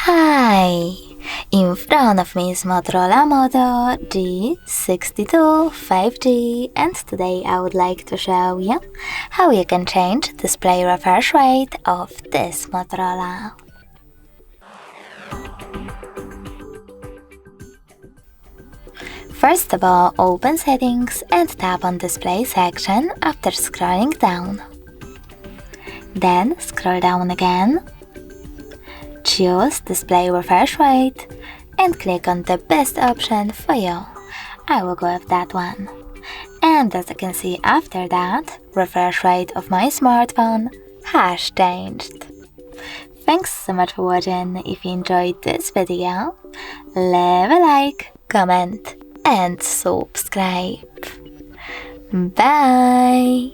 Hi! In front of me is Motorola Moto G62 5G, and today I would like to show you how you can change display refresh rate of this Motorola. First of all, open Settings and tap on Display section after scrolling down. Then scroll down again. Choose Display Refresh Rate and click on the best option for you. I will go with that one. And as you can see after that, refresh rate of my smartphone has changed. Thanks so much for watching. If you enjoyed this video, leave a like, comment and subscribe. Bye!